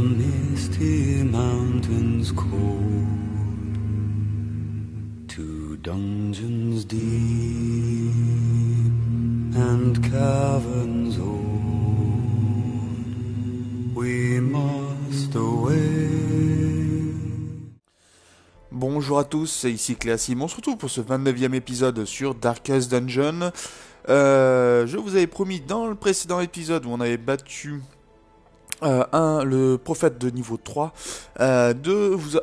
misty mountains cold, to dungeons deep and caverns old, we must away. Bonjour à tous, c'est ici Cléasim, on se retrouve pour ce 29e épisode sur Darkest Dungeon. Je vous avais promis dans le précédent épisode où on avait battu le prophète de niveau 3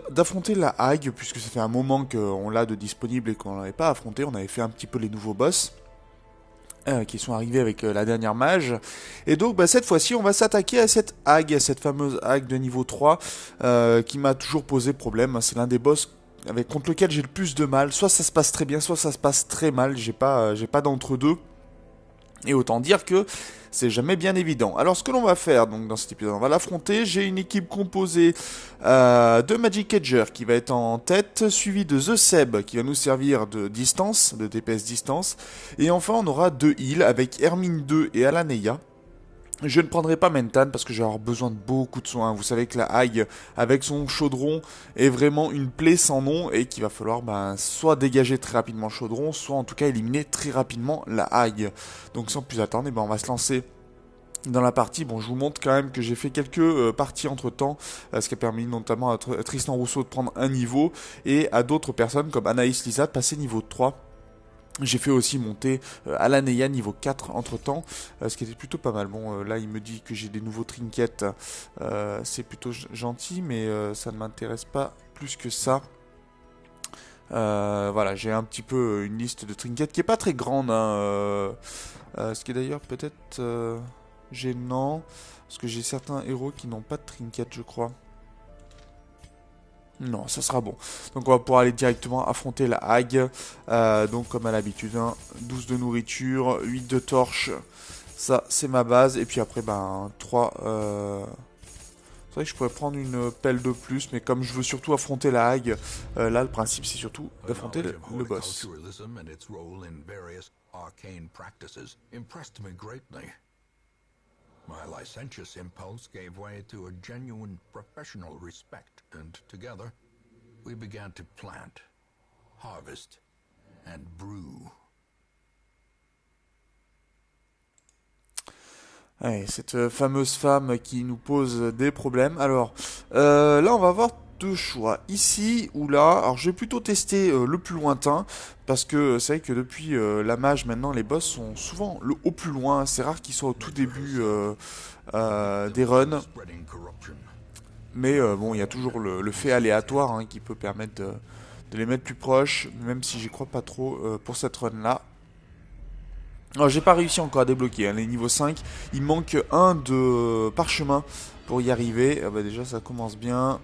d'affronter la Hague, puisque ça fait un moment qu'on l'a de disponible et qu'on l'avait pas affronté. On avait fait un petit peu les nouveaux boss qui sont arrivés avec la dernière mage. Et donc cette fois-ci on va s'attaquer à cette Hague, à cette fameuse Hague de niveau 3 qui m'a toujours posé problème. C'est l'un des boss contre lequel j'ai le plus de mal. Soit ça se passe très bien, soit ça se passe très mal. J'ai pas d'entre-deux. Et autant dire que c'est jamais bien évident. Alors ce que l'on va faire donc dans cet épisode, on va l'affronter. J'ai une équipe composée de Magic Edger qui va être en tête, suivi de The Seb qui va nous servir de distance, de DPS distance. Et enfin on aura deux heals avec Hermine 2 et Alaneia. Je ne prendrai pas Mentan parce que je vais avoir besoin de beaucoup de soins. Vous savez que la Hague, avec son chaudron, est vraiment une plaie sans nom et qu'il va falloir soit dégager très rapidement le chaudron, soit en tout cas éliminer très rapidement la Hague. Donc sans plus attendre, on va se lancer dans la partie. Bon, je vous montre quand même que j'ai fait quelques parties entre temps, ce qui a permis notamment à Tristan Rousseau de prendre un niveau et à d'autres personnes comme Anaïs Lisa de passer niveau 3. J'ai fait aussi monter Alaneia niveau 4 entre temps, ce qui était plutôt pas mal. Bon, là il me dit que j'ai des nouveaux trinkets, c'est plutôt gentil, mais ça ne m'intéresse pas plus que ça. Voilà, j'ai un petit peu une liste de trinkets qui est pas très grande, ce qui est d'ailleurs peut-être gênant, parce que j'ai certains héros qui n'ont pas de trinkets, je crois. Non, ça sera bon. Donc on va pouvoir aller directement affronter la Hague. Donc comme à l'habitude, 12 de nourriture, 8 de torches. Ça, c'est ma base. Et puis après, 3... C'est vrai que je pourrais prendre une pelle de plus, mais comme je veux surtout affronter la Hague, là le principe c'est surtout d'affronter le boss. My licentious impulse gave way to a genuine professional respect, and together we began to plant, harvest, and brew. Allez, cette fameuse femme qui nous pose des problèmes. Alors, là on va avoir deux choix, ici ou là. Alors je vais plutôt tester le plus lointain, parce que c'est vrai que depuis la mage maintenant les boss sont souvent au plus loin. C'est rare qu'ils soient au tout début des runs, mais bon, il y a toujours le fait aléatoire qui peut permettre de les mettre plus proches, même si j'y crois pas trop pour cette run là. Alors j'ai pas réussi encore à débloquer les niveaux 5, il manque un de parchemin pour y arriver. Déjà ça commence bien.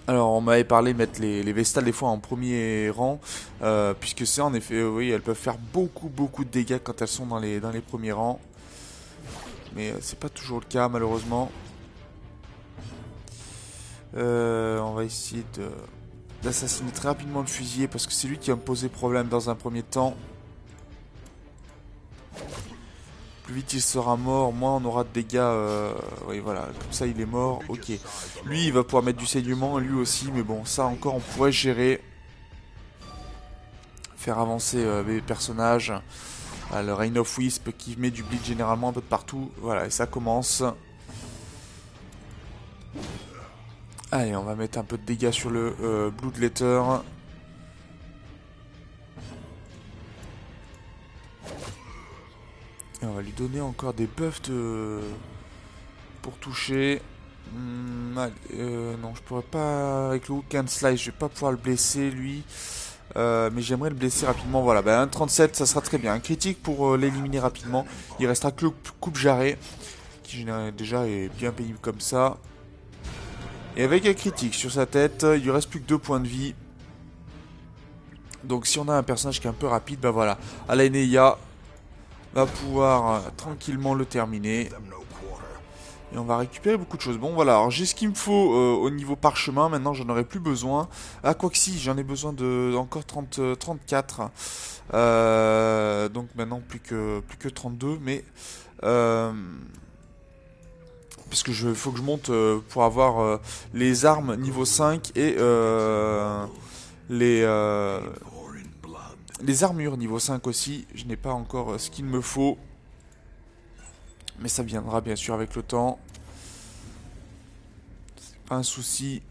Alors on m'avait parlé de mettre les Vestales des fois en premier rang, puisque c'est en effet, oui, elles peuvent faire beaucoup de dégâts quand elles sont dans les premiers rangs. Mais c'est pas toujours le cas malheureusement. On va essayer d'assassiner très rapidement le fusilier, parce que c'est lui qui va me poser problème dans un premier temps. Plus vite il sera mort, moins on aura de dégâts. Oui, voilà, comme ça il est mort. Ok. Lui, il va pouvoir mettre du saignement, lui aussi. Mais bon, ça encore, on pourrait gérer. Faire avancer les personnages. Le Reign of Wisp qui met du bleed généralement un peu de partout. Voilà, et ça commence. Allez, on va mettre un peu de dégâts sur le Bloodletter. Et on va lui donner encore des buffs pour toucher. Non, je pourrais pas. Avec le Hook and Slice, je vais pas pouvoir le blesser lui. Mais j'aimerais le blesser rapidement. Voilà, un 37, ça sera très bien. Un critique pour l'éliminer rapidement. Il restera que le coupe-jarret, qui déjà est bien pénible comme ça. Et avec un critique sur sa tête, il lui reste plus que 2 points de vie. Donc si on a un personnage qui est un peu rapide, voilà. Alaneia va pouvoir tranquillement le terminer. Et on va récupérer beaucoup de choses. Bon voilà, alors j'ai ce qu'il me faut au niveau parchemin. Maintenant j'en aurai plus besoin. Ah quoi que si, j'en ai besoin de encore 34. Donc maintenant plus que 32. Mais Parce que faut que je monte pour avoir les armes niveau 5 et les, euh, les armures niveau 5 aussi. Je n'ai pas encore ce qu'il me faut. Mais ça viendra bien sûr avec le temps. C'est pas un souci.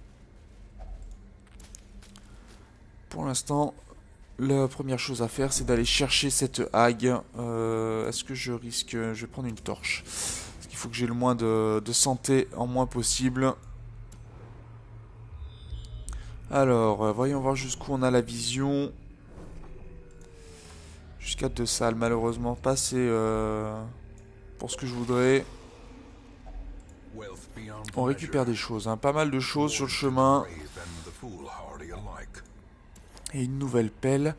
Pour l'instant, la première chose à faire, c'est d'aller chercher cette hague. Est-ce que je risque... Je vais prendre une torche. Parce qu'il faut que j'ai le moins de santé en moins possible. Alors, voyons voir jusqu'où on a la vision. Jusqu'à 2 salles, malheureusement pas assez pour ce que je voudrais. On récupère des choses, hein, pas mal de choses sur le chemin. Et une nouvelle pelle.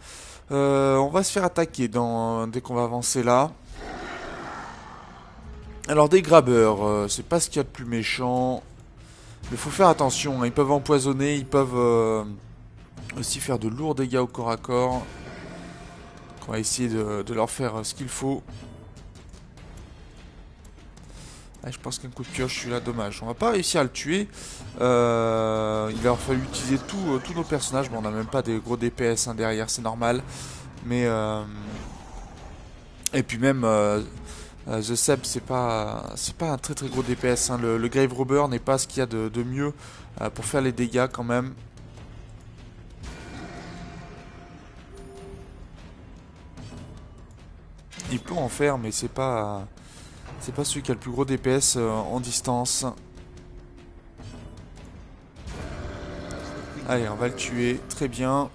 On va se faire attaquer dès qu'on va avancer là. Alors des grabbeurs, c'est pas ce qu'il y a de plus méchant. Mais faut faire attention, hein, ils peuvent empoisonner, ils peuvent aussi faire de lourds dégâts au corps à corps. On va essayer de leur faire ce qu'il faut. Ah, je pense qu'un coup de pioche, celui-là, dommage. On va pas réussir à le tuer. Il va falloir utiliser tous nos personnages. Bon, on n'a même pas des gros DPS hein, derrière, c'est normal. Mais et puis même The Seb, c'est pas un très très gros DPS. Hein. Le Grave Robber n'est pas ce qu'il y a de mieux pour faire les dégâts quand même. Il peut en faire, mais c'est pas celui qui a le plus gros DPS en distance. Allez, on va le tuer, très bien.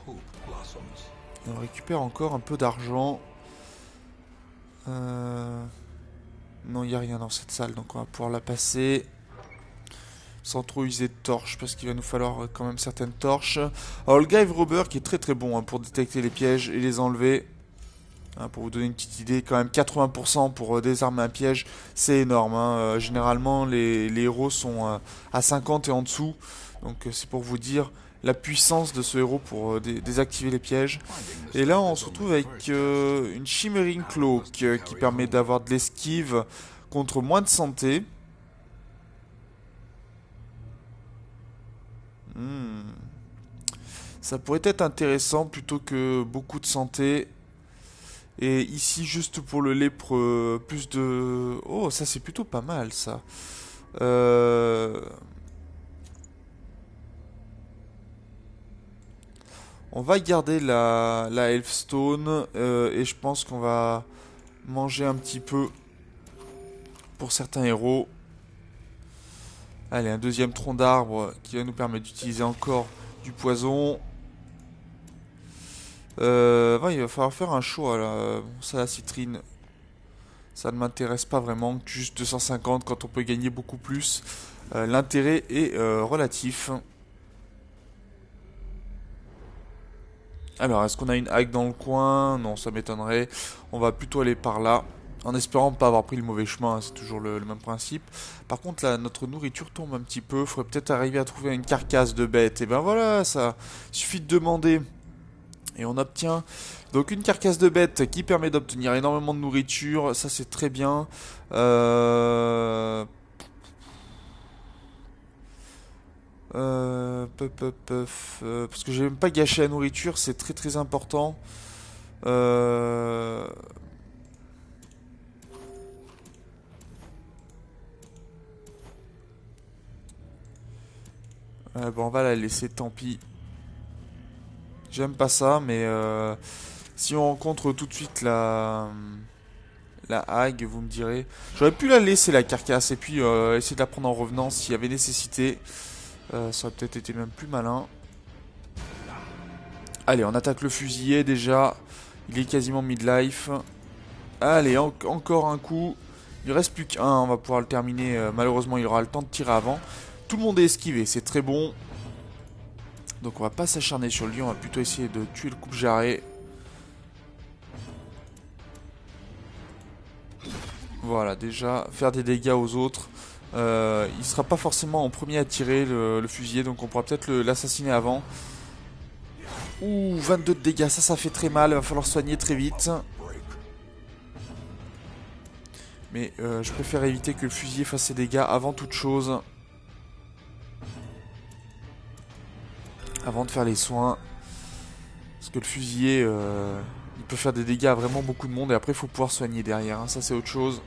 Et on récupère encore un peu d'argent. Non, il n'y a rien dans cette salle, donc on va pouvoir la passer. Sans trop user de torches, parce qu'il va nous falloir quand même certaines torches. Alors le Grave Robber qui est très très bon hein, pour détecter les pièges et les enlever. Hein, pour vous donner une petite idée, quand même 80% pour désarmer un piège, c'est énorme. Hein. Généralement, les héros sont à 50 et en dessous. Donc c'est pour vous dire la puissance de ce héros pour désactiver les pièges. Et là, on se retrouve avec une Shimmering Cloak qui permet d'avoir de l'esquive contre moins de santé. Ça pourrait être intéressant plutôt que beaucoup de santé. Et ici, juste pour le lépreux, plus de... Oh, ça c'est plutôt pas mal, ça. On va garder la Elfstone. Et je pense qu'on va manger un petit peu pour certains héros. Allez, un deuxième tronc d'arbre qui va nous permettre d'utiliser encore du poison. Ouais, il va falloir faire un choix là. Bon, ça, la citrine, ça ne m'intéresse pas vraiment. Juste 250 quand on peut gagner beaucoup plus. L'intérêt est relatif. Alors, est-ce qu'on a une hague dans le coin? Non, ça m'étonnerait. On va plutôt aller par là. En espérant ne pas avoir pris le mauvais chemin, hein, c'est toujours le même principe. Par contre, là, notre nourriture tombe un petit peu. Il faudrait peut-être arriver à trouver une carcasse de bête. Et ben voilà, ça suffit de demander. Et on obtient donc une carcasse de bête qui permet d'obtenir énormément de nourriture. Ça, c'est très bien. Parce que j'ai même pas gâché la nourriture, c'est très très important. Bon, on va la laisser, tant pis. J'aime pas ça, mais si on rencontre tout de suite la hague, vous me direz. J'aurais pu la laisser, la carcasse, et puis essayer de la prendre en revenant s'il y avait nécessité. Ça aurait peut-être été même plus malin. Allez, on attaque le fusilier déjà. Il est quasiment midlife. Allez, encore un coup. Il ne reste plus qu'un, on va pouvoir le terminer. Malheureusement, il aura le temps de tirer avant. Tout le monde est esquivé, c'est très bon. Donc on va pas s'acharner sur lui, on va plutôt essayer de tuer le coupe-jarret. Voilà, déjà, faire des dégâts aux autres. Il sera pas forcément en premier à tirer le fusilier, donc on pourra peut-être l'assassiner avant. Ouh, 22 de dégâts, ça fait très mal, il va falloir soigner très vite. Mais je préfère éviter que le fusilier fasse ses dégâts avant toute chose. Avant de faire les soins. Parce que le fusilier, il peut faire des dégâts à vraiment beaucoup de monde. Et après, il faut pouvoir soigner derrière. Hein. Ça, c'est autre chose.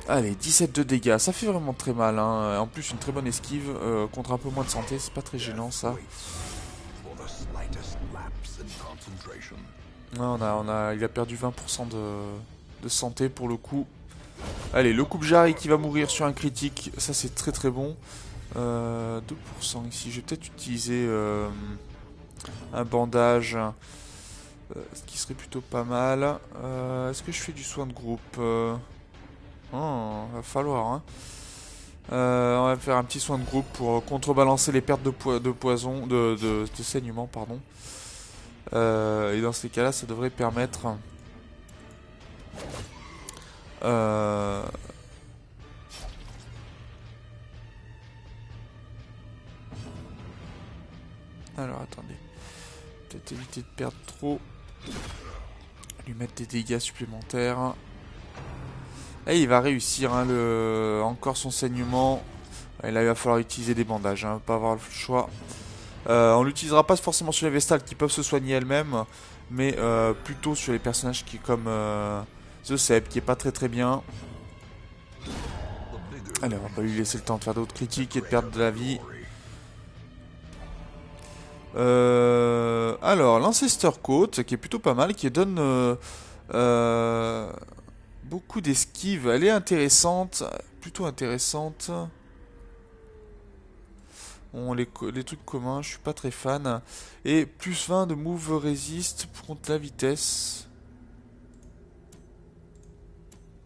Allez, 17 de dégâts. Ça fait vraiment très mal. Hein. En plus, une très bonne esquive. Contre un peu moins de santé. C'est pas très gênant, ça. Ouais, il a perdu 20% de santé pour le coup. Allez, le coupe-jarre qui va mourir sur un critique. Ça, c'est très très bon. 2% ici. Je vais peut-être utiliser un bandage. Ce qui serait plutôt pas mal. Est-ce que je fais du soin de groupe va falloir. Hein. On va faire un petit soin de groupe pour contrebalancer les pertes de poison, de saignement, pardon. Et dans ces cas-là, ça devrait permettre alors attendez, peut-être éviter de perdre trop, lui mettre des dégâts supplémentaires. Et il va réussir hein, encore son saignement. Et là il va falloir utiliser des bandages, hein, pas avoir le choix. On l'utilisera pas forcément sur les Vestales qui peuvent se soigner elles-mêmes, mais plutôt sur les personnages qui comme The Sep qui est pas très très bien. Allez, on va pas lui laisser le temps de faire d'autres critiques et de perdre de la vie. Alors, l'Ancestor Coat, qui est plutôt pas mal, qui donne beaucoup d'esquives. Elle est intéressante, plutôt intéressante. Bon, les trucs communs, je suis pas très fan. Et plus 20 de move resist contre la vitesse.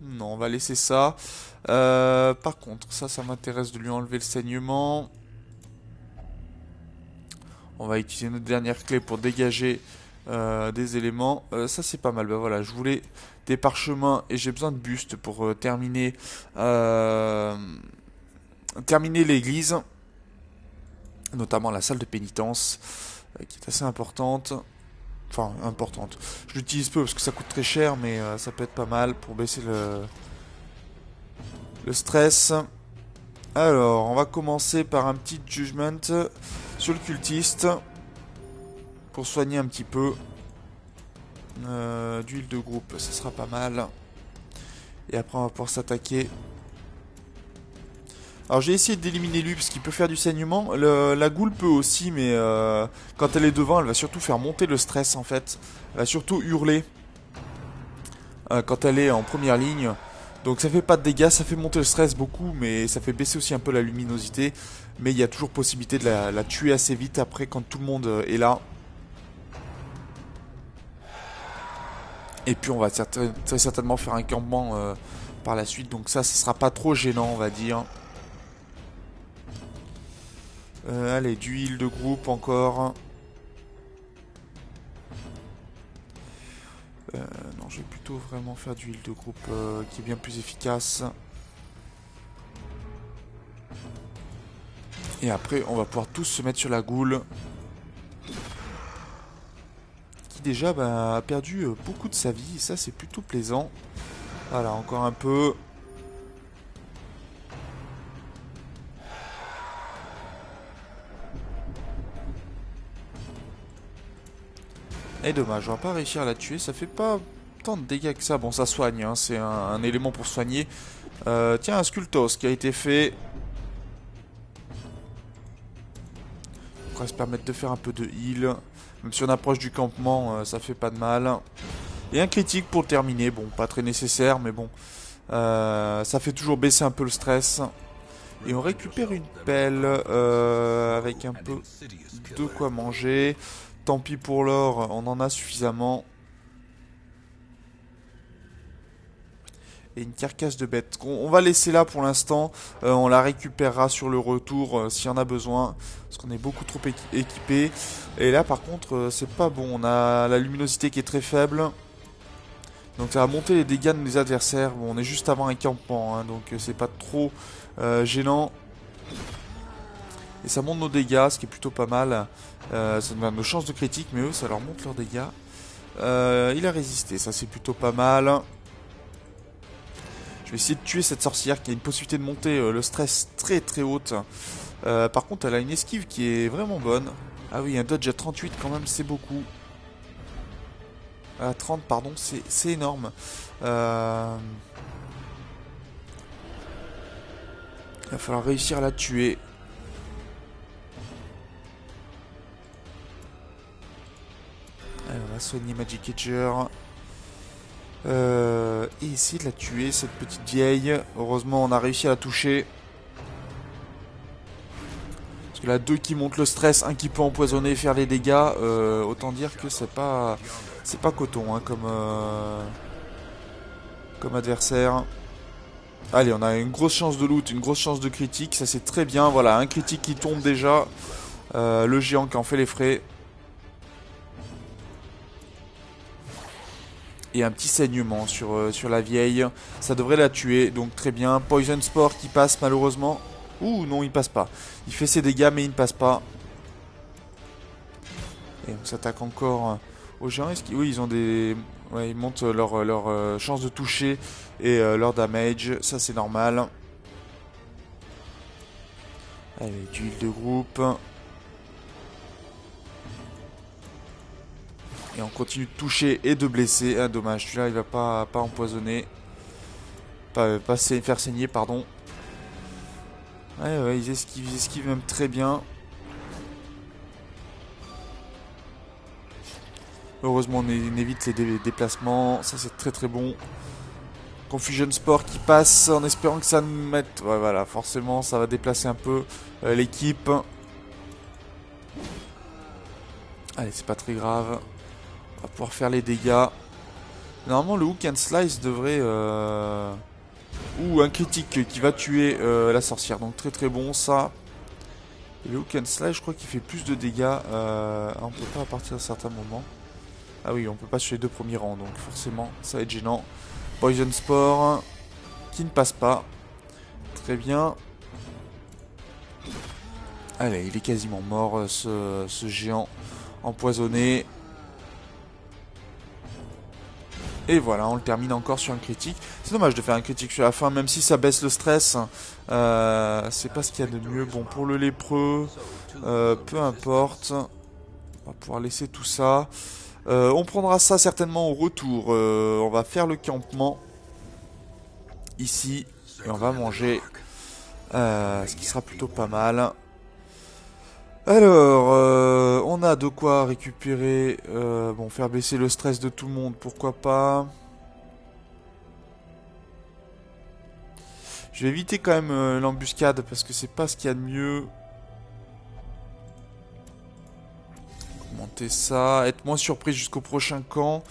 Non, on va laisser ça. Par contre, ça m'intéresse de lui enlever le saignement. On va utiliser notre dernière clé pour dégager des éléments. Ça, c'est pas mal. Ben voilà, je voulais des parchemins et j'ai besoin de bustes pour terminer l'église. Notamment la salle de pénitence, qui est assez importante. Enfin, importante. Je l'utilise peu parce que ça coûte très cher, mais ça peut être pas mal pour baisser le stress. Alors, on va commencer par un petit judgment sur le cultiste. Pour soigner un petit peu. D'huile de groupe, ça sera pas mal. Et après, on va pouvoir s'attaquer. Alors j'ai essayé d'éliminer lui parce qu'il peut faire du saignement. La goule peut aussi, mais quand elle est devant, elle va surtout faire monter le stress en fait. Elle va surtout hurler quand elle est en première ligne. Donc ça fait pas de dégâts, ça fait monter le stress beaucoup, mais ça fait baisser aussi un peu la luminosité. Mais il y a toujours possibilité de la tuer assez vite après quand tout le monde est là. Et puis on va très certainement faire un campement par la suite. Donc ça sera pas trop gênant on va dire. Allez, d'huile de groupe encore. Non, je vais plutôt vraiment faire d'huile de groupe qui est bien plus efficace. Et après, on va pouvoir tous se mettre sur la goule. Qui déjà a perdu beaucoup de sa vie. Et ça, c'est plutôt plaisant. Voilà, encore un peu. Et dommage, on va pas réussir à la tuer, ça fait pas tant de dégâts que ça. Bon, ça soigne, hein, c'est un élément pour soigner. Tiens, un Scultos qui a été fait. On va se permettre de faire un peu de heal. Même si on approche du campement, ça fait pas de mal. Et un critique pour le terminer, bon, pas très nécessaire, mais bon. Ça fait toujours baisser un peu le stress. Et on récupère une pelle avec un peu de quoi manger. Tant pis pour l'or, on en a suffisamment. Et une carcasse de bête. On va laisser là pour l'instant. On la récupérera sur le retour s'il y en a besoin. Parce qu'on est beaucoup trop équipé. Et là par contre, c'est pas bon. On a la luminosité qui est très faible. Donc ça va monter les dégâts de nos adversaires. Bon, on est juste avant un campement. Hein, donc c'est pas trop gênant. Et ça monte nos dégâts, ce qui est plutôt pas mal. Ça nous donne nos chances de critique, mais eux, ça leur monte leurs dégâts. Il a résisté, ça c'est plutôt pas mal. Je vais essayer de tuer cette sorcière qui a une possibilité de monter le stress très très haute. Par contre, elle a une esquive qui est vraiment bonne. Ah oui, un dodge à 38 quand même, c'est beaucoup. À 30, pardon, c'est énorme. Il va falloir réussir à la tuer. Allez, on va soigner Magic Edger. Et essayer de la tuer, cette petite vieille. Heureusement, on a réussi à la toucher. Parce que là, 2 qui montent le stress, un qui peut empoisonner et faire des dégâts. Autant dire que c'est pas coton hein, comme adversaire. Allez, on a une grosse chance de loot, une grosse chance de critique. Ça, c'est très bien. Voilà, un critique qui tombe déjà. Le géant qui en fait les frais. Et un petit saignement sur la vieille. Ça devrait la tuer, donc très bien. Poison Spore qui passe malheureusement. Ouh non, il passe pas. Il fait ses dégâts mais il ne passe pas. Et on s'attaque encore aux géants. Oui, ils ont des... Ouais, ils montent leur chance de toucher et leur damage. Ça c'est normal. Allez, du heal de groupe. Et on continue de toucher et de blesser. Ah, dommage, celui-là il va pas empoisonner. Pas faire saigner, pardon. Ouais, ils esquivent même très bien. Heureusement on évite les déplacements. Ça c'est très très bon. Confusion Spore qui passe en espérant que ça nous mette... Ouais, voilà, forcément ça va déplacer un peu l'équipe. Allez, c'est pas très grave. On va pouvoir faire les dégâts. Normalement le Hook and Slice devrait... Ou un critique qui va tuer la sorcière. Donc très très bon ça. Et le Hook and Slice je crois qu'il fait plus de dégâts. On peut pas à partir d'un certain moment. Ah oui, on peut pas sur les 2 premiers rangs. Donc forcément ça va être gênant. Poison Spore qui ne passe pas. Très bien. Allez, il est quasiment mort ce géant empoisonné. Et voilà, on le termine encore sur un critique. C'est dommage de faire un critique sur la fin, même si ça baisse le stress. C'est pas ce qu'il y a de mieux. Bon, pour le lépreux, peu importe. On va pouvoir laisser tout ça. On prendra ça certainement au retour. On va faire le campement. Ici. Et on va manger. Ce qui sera plutôt pas mal. Alors, on a de quoi récupérer, bon, faire baisser le stress de tout le monde, pourquoi pas. Je vais éviter quand même l'embuscade parce que c'est pas ce qu'il y a de mieux. Monter ça, être moins surpris jusqu'au prochain camp.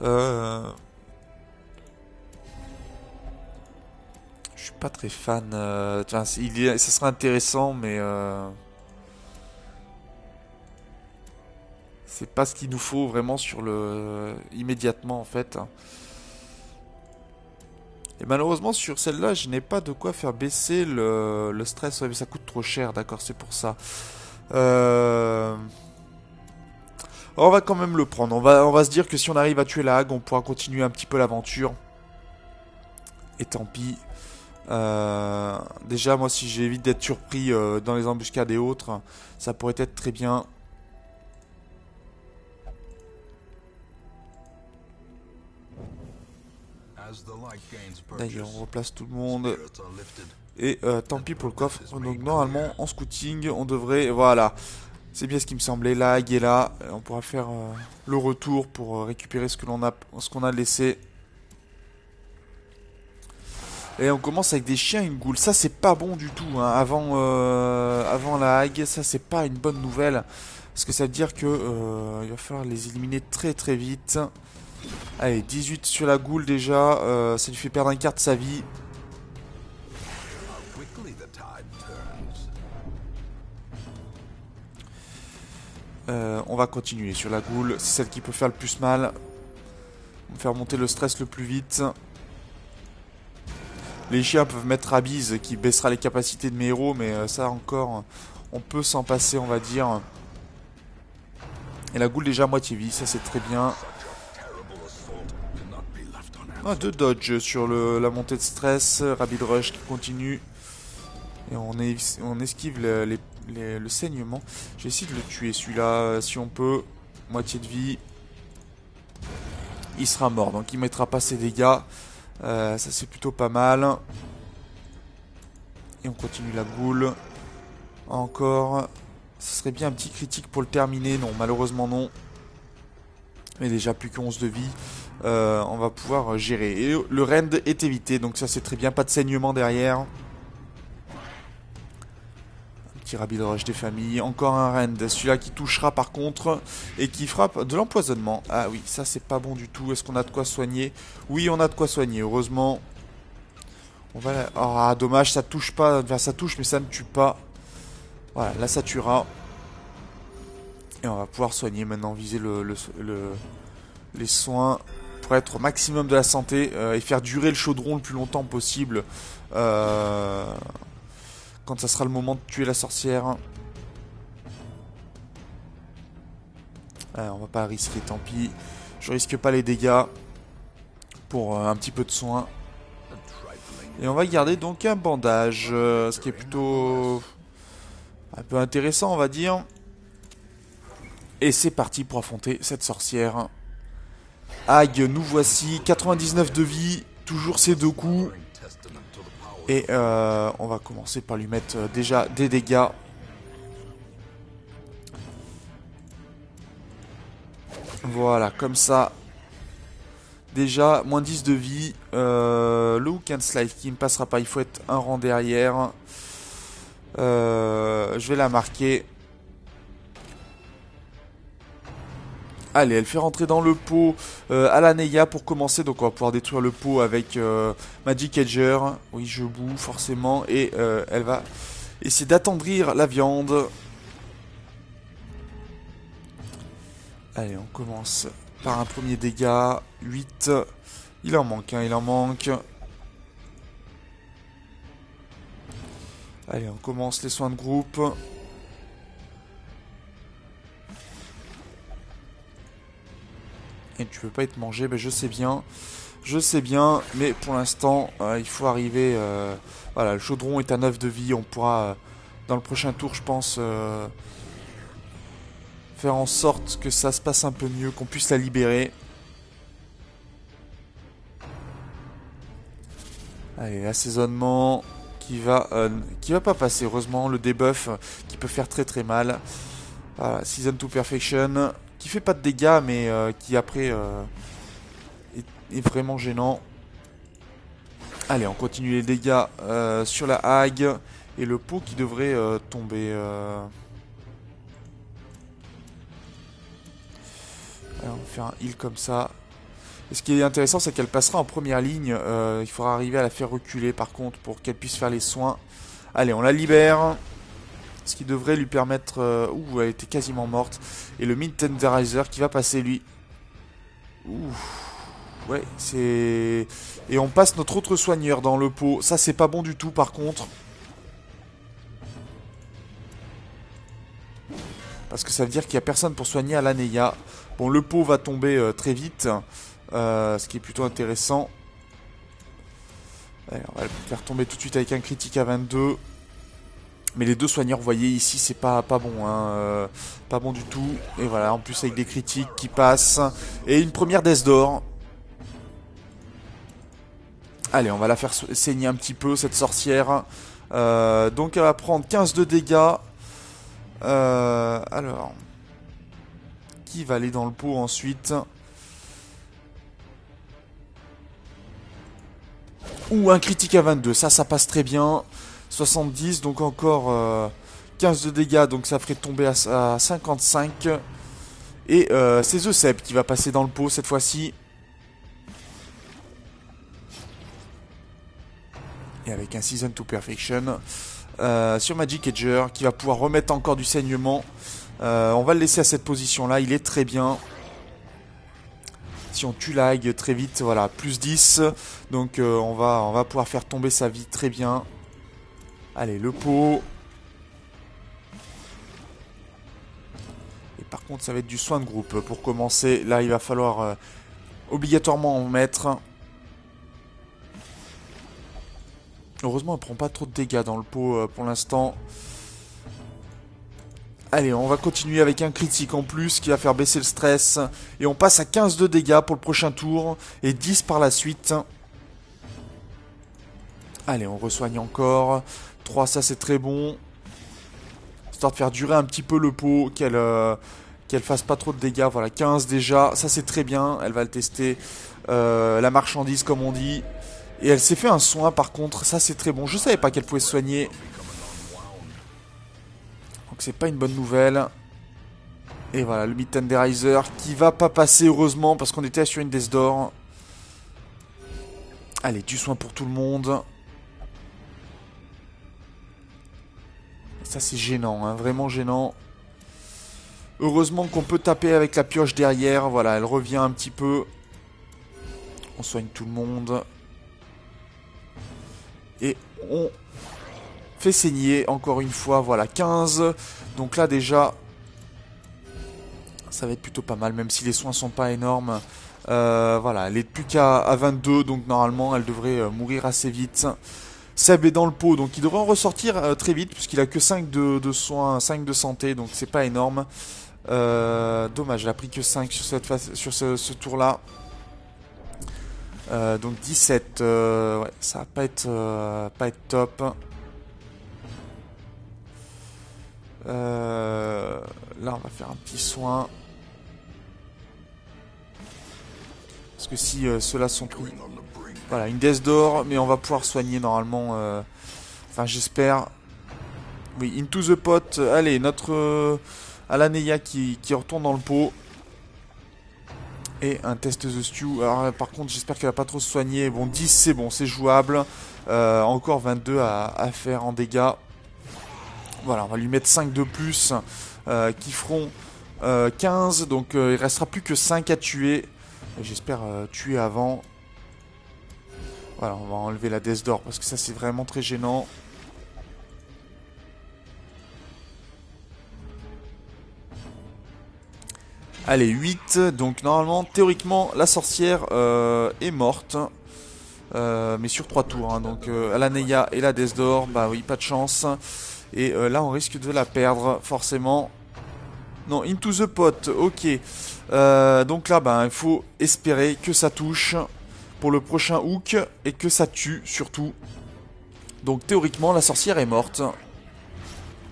Je suis pas très fan. Ça serait intéressant, mais... c'est pas ce qu'il nous faut vraiment sur le... immédiatement en fait. Et malheureusement sur celle-là, je n'ai pas de quoi faire baisser le stress. Ouais, mais ça coûte trop cher, d'accord, c'est pour ça. On va quand même le prendre. On va se dire que si on arrive à tuer la Hague, on pourra continuer un petit peu l'aventure. Et tant pis. Déjà, moi, si j'évite d'être surpris dans les embuscades et autres, ça pourrait être très bien. D'ailleurs, on replace tout le monde. Et tant pis pour le coffre. Donc normalement, en scouting, on devrait... Voilà. C'est bien ce qui me semblait. La Hague est là. On pourra faire le retour pour récupérer ce qu'on a laissé. Et on commence avec des chiens et une goule. Ça, c'est pas bon du tout. Hein. Avant la Hague, ça, c'est pas une bonne nouvelle. Parce que ça veut dire que il va falloir les éliminer très très vite. Allez, 18 sur la goule déjà, ça lui fait perdre un quart de sa vie. On va continuer sur la goule, c'est celle qui peut faire le plus mal. On va faire monter le stress le plus vite. Les chiens peuvent mettre Abyss qui baissera les capacités de mes héros, mais ça encore, on peut s'en passer on va dire. Et la goule déjà à moitié vie, ça c'est très bien. Ah, 2 dodge sur la montée de stress. Rapid Rush qui continue. Et on esquive le saignement. Je vais essayer de le tuer celui-là si on peut. Moitié de vie. Il sera mort, donc il mettra pas ses dégâts. Ça c'est plutôt pas mal. Et on continue la boule. Encore. Ce serait bien un petit critique pour le terminer. Non, malheureusement non. Mais déjà plus que 11 de vie. On va pouvoir gérer. Et le rend est évité, donc ça c'est très bien. Pas de saignement derrière. Un petit Rapid Rush des familles. Encore un rend. Celui-là qui touchera par contre. Et qui frappe de l'empoisonnement. Ah oui, ça c'est pas bon du tout. Est-ce qu'on a de quoi soigner? Oui, on a de quoi soigner, heureusement. On va... Ah, dommage, ça touche pas. Enfin, ça touche, mais ça ne tue pas. Voilà, là ça tuera. Et on va pouvoir soigner maintenant, viser les soins pour être au maximum de la santé et faire durer le chaudron le plus longtemps possible quand ça sera le moment de tuer la sorcière. On va pas risquer, tant pis. Je risque pas les dégâts pour un petit peu de soin. Et on va garder donc un bandage, ce qui est plutôt un peu intéressant, on va dire. Et c'est parti pour affronter cette sorcière. Hag, nous voici. 99 de vie. Toujours ces 2 coups. Et on va commencer par lui mettre déjà des dégâts. Voilà, comme ça. Déjà, moins 10 de vie. Le hook and slide qui ne passera pas. Il faut être un rang derrière. Je vais la marquer. Allez, elle fait rentrer dans le pot à la Neya pour commencer. Donc on va pouvoir détruire le pot avec Magic Edger. Oui, je boue forcément. Et elle va essayer d'attendrir la viande. Allez, on commence par un premier dégât. 8. Il en manque, hein, il en manque. Allez, on commence les soins de groupe. Et tu veux pas être mangé, ben je sais bien. Je sais bien, mais pour l'instant, il faut arriver... voilà, le chaudron est à 9 de vie. On pourra, dans le prochain tour, je pense, faire en sorte que ça se passe un peu mieux, qu'on puisse la libérer. Allez, l'assaisonnement qui va pas passer. Heureusement, le debuff qui peut faire très très mal. Voilà, Season to Perfection, qui fait pas de dégâts, mais qui après est vraiment gênant. Allez, on continue les dégâts sur la Hag. Et le pot qui devrait tomber. Allez, on va faire un heal comme ça. Et ce qui est intéressant, c'est qu'elle passera en première ligne. Il faudra arriver à la faire reculer, par contre, pour qu'elle puisse faire les soins. Allez, on la libère. Ce qui devrait lui permettre... ouh, elle était quasiment morte. Et le Mid Tenderizer qui va passer, lui. Ouh. Ouais, c'est... Et on passe notre autre soigneur dans le pot. Ça, c'est pas bon du tout, par contre. Parce que ça veut dire qu'il n'y a personne pour soigner à l'Aneya. Bon, le pot va tomber très vite. Ce qui est plutôt intéressant. Allez, on va le faire tomber tout de suite avec un critique à 22. Mais les 2 soigneurs, vous voyez, ici, c'est pas bon. Hein, pas bon du tout. Et voilà, en plus avec des critiques qui passent. Et une première Death d'or. Allez, on va la faire saigner un petit peu, cette sorcière. Donc, elle va prendre 15 de dégâts. Alors... Qui va aller dans le pot ensuite? Ouh, un critique à 22. Ça passe très bien. 70, donc encore 15 de dégâts. Donc ça ferait tomber à 55. Et c'est The Seb qui va passer dans le pot cette fois-ci. Et avec un Season to Perfection. Sur Magic Edger, qui va pouvoir remettre encore du saignement. On va le laisser à cette position-là. Il est très bien. Si on tue la Hag très vite, voilà, plus 10. Donc on va pouvoir faire tomber sa vie très bien. Allez, le pot. Et par contre, ça va être du soin de groupe. Pour commencer, là, il va falloir obligatoirement en mettre. Heureusement, elle prend pas trop de dégâts dans le pot pour l'instant. Allez, on va continuer avec un critique en plus qui va faire baisser le stress. Et on passe à 15 de dégâts pour le prochain tour. Et 10 par la suite. Allez, on resoigne encore. 3, ça c'est très bon. Histoire de faire durer un petit peu le pot. Qu'elle fasse pas trop de dégâts. Voilà, 15 déjà. Ça c'est très bien. Elle va le tester. La marchandise comme on dit. Et elle s'est fait un soin par contre. Ça c'est très bon. Je savais pas qu'elle pouvait se soigner. Donc c'est pas une bonne nouvelle. Et voilà, le Mid Tenderizer qui va pas passer heureusement parce qu'on était sur une Death d'or. Allez, du soin pour tout le monde. Ça c'est gênant, hein, vraiment gênant. Heureusement qu'on peut taper avec la pioche derrière. Voilà, elle revient un petit peu. On soigne tout le monde. Et on fait saigner encore une fois. Voilà, 15. Donc là déjà, ça va être plutôt pas mal, même si les soins sont pas énormes. Voilà, elle est plus qu'à 22. Donc normalement, elle devrait mourir assez vite. Seb est dans le pot, donc il devrait en ressortir très vite, puisqu'il a que 5 de soins, 5 de santé, donc c'est pas énorme. Dommage, elle a pris que 5 sur ce tour-là. Donc 17, ouais, ça va pas être top. Là, on va faire un petit soin. Parce que si ceux-là sont pris... Voilà, une Death d'or, mais on va pouvoir soigner normalement. Enfin, j'espère. Oui, into the pot. Allez, notre Alaneia qui retourne dans le pot. Et un test the stew. Alors, par contre, j'espère qu'elle va pas trop se soigner. Bon, 10, c'est bon, c'est jouable. Encore 22 à faire en dégâts. Voilà, on va lui mettre 5 de plus. Qui feront 15. Donc, il restera plus que 5 à tuer. J'espère tuer avant. Voilà, on va enlever la Death d'or parce que ça c'est vraiment très gênant. Allez, 8. Donc normalement, théoriquement, la sorcière est morte. Mais sur 3 tours. Hein. Donc Alaneia et la Death d'or, bah oui, pas de chance. Et là, on risque de la perdre, forcément. Non, into the pot, ok. Donc là, bah, il faut espérer que ça touche pour le prochain hook et que ça tue surtout. Donc théoriquement la sorcière est morte.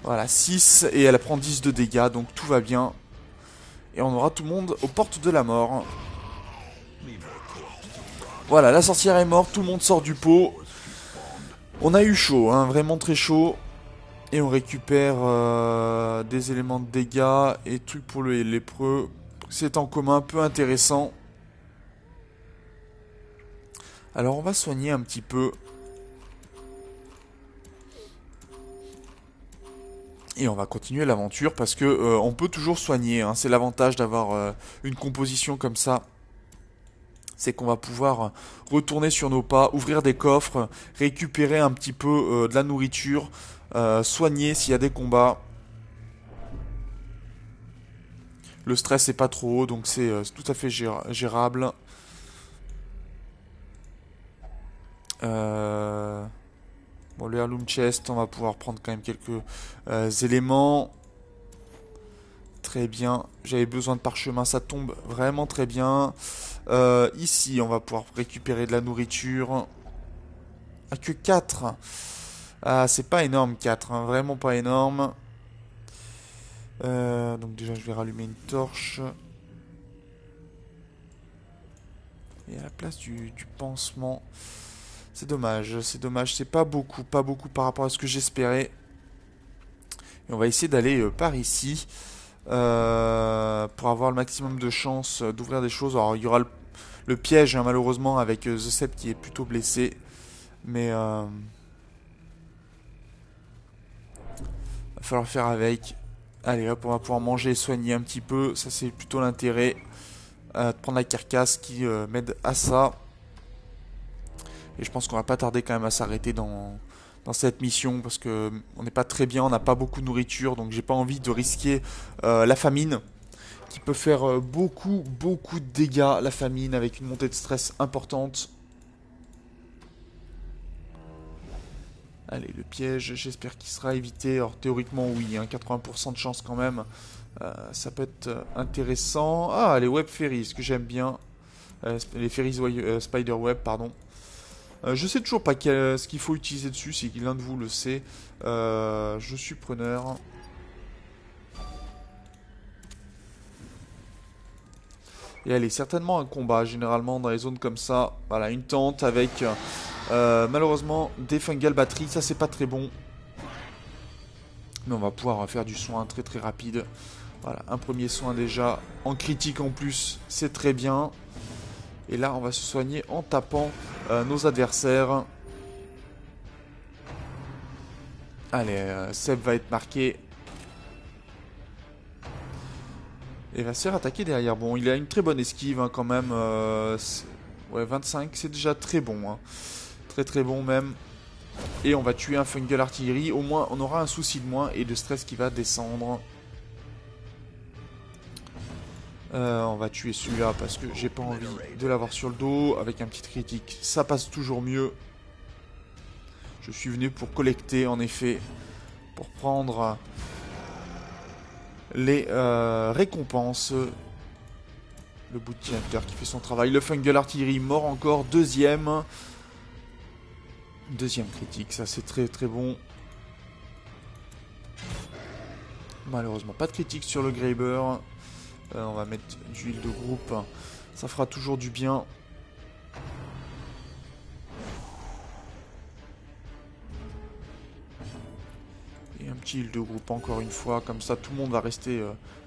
Voilà, 6 et elle prend 10 de dégâts, donc tout va bien. Et on aura tout le monde aux portes de la mort. Voilà, la sorcière est morte, tout le monde sort du pot. On a eu chaud, hein, vraiment très chaud. Et on récupère des éléments de dégâts et trucs pour le lépreux. C'est en commun, peu intéressant. Alors on va soigner un petit peu. Et on va continuer l'aventure parce que on peut toujours soigner. Hein. C'est l'avantage d'avoir une composition comme ça. C'est qu'on va pouvoir retourner sur nos pas, ouvrir des coffres, récupérer un petit peu de la nourriture, soigner s'il y a des combats. Le stress n'est pas trop haut, donc c'est tout à fait gérable. Bon, le Heirloom Chest, on va pouvoir prendre quand même quelques éléments. Très bien. J'avais besoin de parchemin, ça tombe vraiment très bien. Ici, on va pouvoir récupérer de la nourriture. Ah, que 4. Ah, c'est pas énorme 4, hein, vraiment pas énorme. Donc déjà, je vais rallumer une torche. Et à la place du pansement... C'est dommage, c'est pas beaucoup par rapport à ce que j'espérais. Et on va essayer d'aller par ici pour avoir le maximum de chances d'ouvrir des choses. Alors il y aura le piège hein, malheureusement avec The Sept qui est plutôt blessé. Mais va falloir faire avec. Allez hop, on va pouvoir manger et soigner un petit peu. Ça c'est plutôt l'intérêt. De prendre la carcasse qui m'aide à ça. Et je pense qu'on va pas tarder quand même à s'arrêter dans cette mission parce que on n'est pas très bien, on n'a pas beaucoup de nourriture, donc j'ai pas envie de risquer la famine qui peut faire beaucoup de dégâts, la famine avec une montée de stress importante. Allez, le piège, j'espère qu'il sera évité. Alors théoriquement oui, hein, 80% de chance quand même. Ça peut être intéressant. Ah, les web fairies, ce que j'aime bien. Les fairies spider web, pardon. Je sais toujours pas ce qu'il faut utiliser dessus, si l'un de vous le sait. Je suis preneur. Et allez, certainement un combat, généralement dans les zones comme ça. Voilà, une tente avec malheureusement des fungal batteries, ça c'est pas très bon. Mais on va pouvoir faire du soin très très rapide. Voilà, un premier soin déjà, en critique en plus, c'est très bien. Et là, on va se soigner en tapant nos adversaires. Allez, Seb va être marqué. Et va se faire attaquer derrière. Bon, il a une très bonne esquive hein, quand même. Ouais, 25, c'est déjà très bon. Hein. Très très bon même. Et on va tuer un fungal artillerie. Au moins, on aura un souci de moins et de stress qui va descendre. On va tuer celui-là parce que j'ai pas envie de l'avoir sur le dos. Avec un petit critique, ça passe toujours mieux. Je suis venu pour collecter en effet. Pour prendre les récompenses. Le bounty hunter qui fait son travail. Le fungal artillerie mort encore. Deuxième critique, ça c'est très très bon. Malheureusement pas de critique sur le Graber. On va mettre du heal de groupe. Ça fera toujours du bien. Et un petit heal de groupe encore une fois. Comme ça tout le monde va rester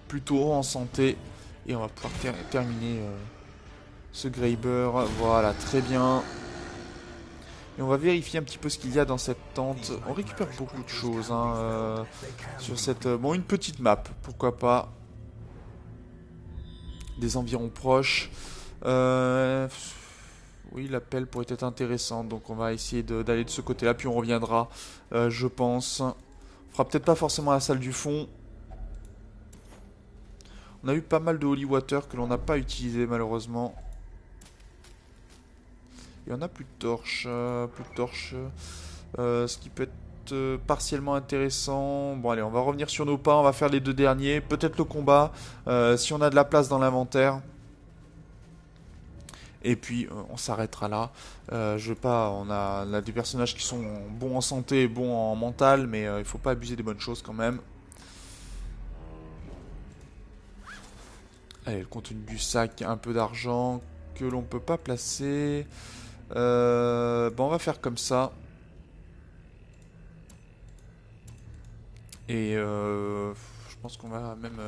plutôt en santé. Et on va pouvoir terminer ce Graber. Voilà, très bien. Et on va vérifier un petit peu ce qu'il y a dans cette tente. On récupère beaucoup de choses hein, sur cette... bon, une petite map, pourquoi pas. Des environs proches. Oui, l'appel pourrait être intéressant. Donc on va essayer d'aller de ce côté-là. Puis on reviendra, je pense. On fera peut-être pas forcément la salle du fond. On a eu pas mal de holy water que l'on n'a pas utilisé malheureusement. Et on a plus de torches. Ce qui peut être partiellement intéressant. Bon allez, on va revenir sur nos pas. On va faire les deux derniers. Peut-être le combat. Si on a de la place dans l'inventaire. Et puis on s'arrêtera là. Je veux pas. On a des personnages qui sont bons en santé et bons en mental. Mais il faut pas abuser des bonnes choses quand même. Allez, le contenu du sac. Un peu d'argent que l'on peut pas placer. Bon, on va faire comme ça. Et je pense qu'on va même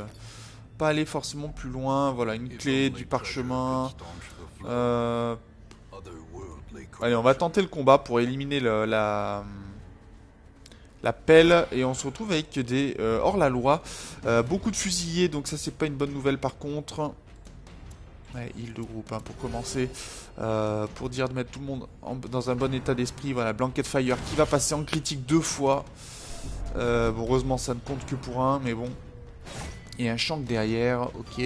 pas aller forcément plus loin. Voilà, une clé, du parchemin. Allez, on va tenter le combat pour éliminer la pelle. Et on se retrouve avec des hors-la-loi. Beaucoup de fusillés, donc ça c'est pas une bonne nouvelle par contre. Ouais, heal de groupe hein, pour commencer. Pour dire de mettre tout le monde dans un bon état d'esprit. Voilà, Blanket Fire qui va passer en critique 2 fois. Bon, heureusement ça ne compte que pour un, mais bon. Et un shank derrière, ok.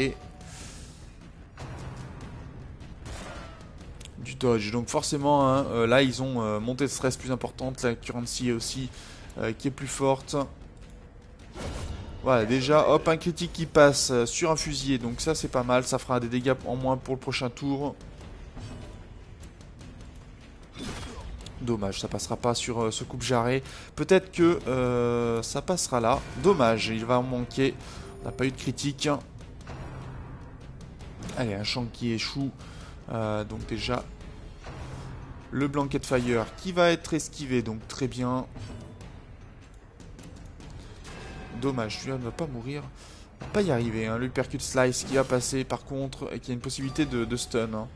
Du dodge, donc forcément hein, là ils ont montée de stress plus importante. La currency aussi qui est plus forte. Voilà, déjà, hop, un critique qui passe sur un fusilier, donc ça c'est pas mal, ça fera des dégâts en moins pour le prochain tour. Dommage, ça passera pas sur ce coupe-jarret. Peut-être que ça passera là. Dommage, il va en manquer. On n'a pas eu de critique. Allez, un shank qui échoue. Donc déjà, le Blanket Fire qui va être esquivé, donc très bien. Dommage, celui-là ne va pas mourir. On va pas y arriver. Hein. Le Uppercut Slice qui va passer par contre et qui a une possibilité de stun. Hein.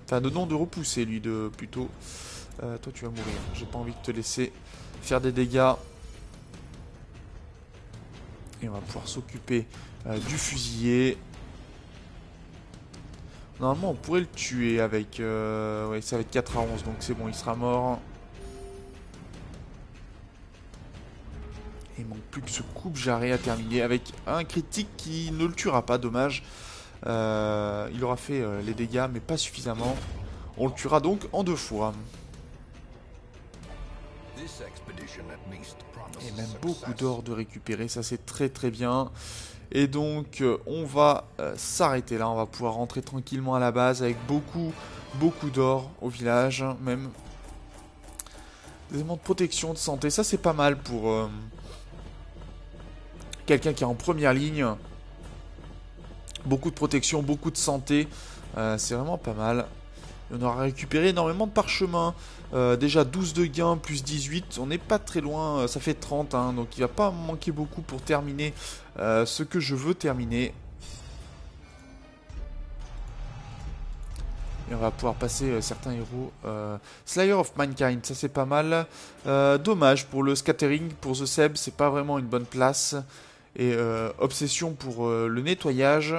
Enfin, de repousser lui plutôt. Toi tu vas mourir. J'ai pas envie de te laisser faire des dégâts. Et on va pouvoir s'occuper du fusilier. Normalement on pourrait le tuer avec... ouais, ça va être 4 à 11 donc c'est bon, il sera mort. Il manque plus que ce coupe-jarret à terminer avec un critique qui ne le tuera pas, dommage. Il aura fait les dégâts mais pas suffisamment. On le tuera donc en 2 fois. This expedition at least promises Et même beaucoup success. d'or de récupérer, ça c'est très très bien. Et donc on va s'arrêter là, on va pouvoir rentrer tranquillement à la base avec beaucoup d'or au village, même des éléments de protection, de santé, ça c'est pas mal pour quelqu'un qui est en première ligne. Beaucoup de protection, beaucoup de santé, c'est vraiment pas mal. Et on aura récupéré énormément de parchemins. Déjà 12 de gains plus 18, on n'est pas très loin, ça fait 30, hein, donc il va pas me manquer beaucoup pour terminer ce que je veux terminer. Et on va pouvoir passer certains héros. Slayer of Mankind, ça c'est pas mal. Dommage pour le scattering, pour The Seb, c'est pas vraiment une bonne place. Et obsession pour le nettoyage.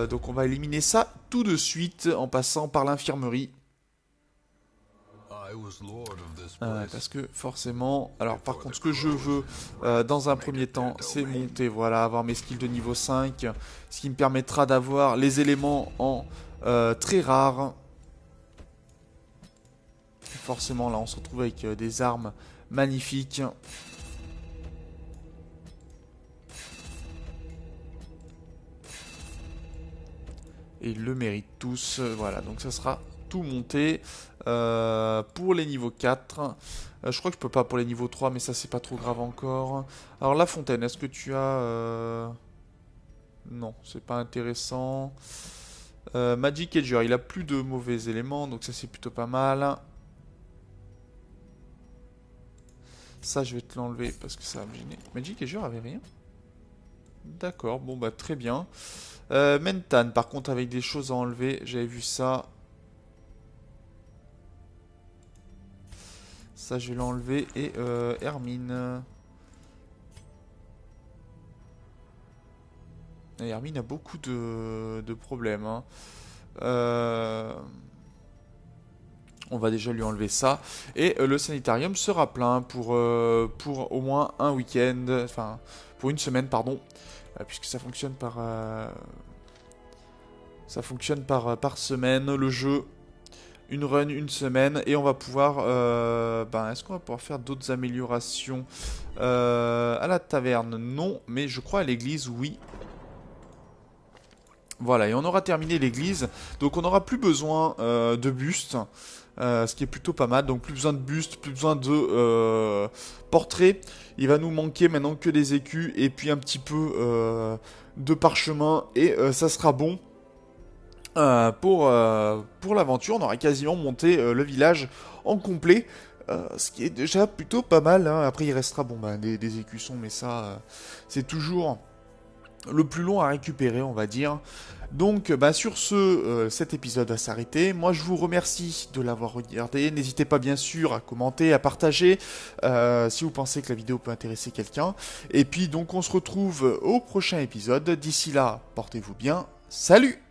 Donc on va éliminer ça tout de suite en passant par l'infirmerie. I was lord of this place. Parce que forcément... Alors par contre ce que je veux dans un premier temps c'est monter, voilà, avoir mes skills de niveau 5. Ce qui me permettra d'avoir les éléments en très rares. Forcément là on se retrouve avec des armes magnifiques. Et ils le méritent tous, voilà, donc ça sera tout monté pour les niveaux 4. Je crois que je peux pas pour les niveaux 3, mais ça c'est pas trop grave encore. Alors la fontaine, est-ce que tu as... Non, c'est pas intéressant. Magic Edger, il a plus de mauvais éléments, donc ça c'est plutôt pas mal. Ça je vais te l'enlever parce que ça va me gêner. Magic Edger avait rien. D'accord, bon bah très bien. Mentan, par contre, avec des choses à enlever, j'avais vu ça. Ça, je vais l'enlever. Et Hermine. Et Hermine a beaucoup de problèmes. Hein. On va déjà lui enlever ça. Et le sanitarium sera plein pour au moins un week-end. Enfin, pour une semaine, pardon. Puisque ça fonctionne par... Ça fonctionne par semaine, le jeu. Une run, une semaine. Et on va pouvoir... est-ce qu'on va pouvoir faire d'autres améliorations à la taverne? Non, mais je crois à l'église, oui. Voilà, et on aura terminé l'église. Donc on n'aura plus besoin de buste. Ce qui est plutôt pas mal. Donc plus besoin de buste, plus besoin de portrait. Il va nous manquer maintenant que des écus. Et puis un petit peu de parchemin. Et ça sera bon. Pour l'aventure, on aura quasiment monté le village en complet, ce qui est déjà plutôt pas mal. Hein. Après, il restera des écussons, mais ça, c'est toujours le plus long à récupérer, on va dire. Donc, sur ce, cet épisode va s'arrêter. Moi, je vous remercie de l'avoir regardé. N'hésitez pas, bien sûr, à commenter, à partager, si vous pensez que la vidéo peut intéresser quelqu'un. Et puis, donc, on se retrouve au prochain épisode. D'ici là, portez-vous bien. Salut!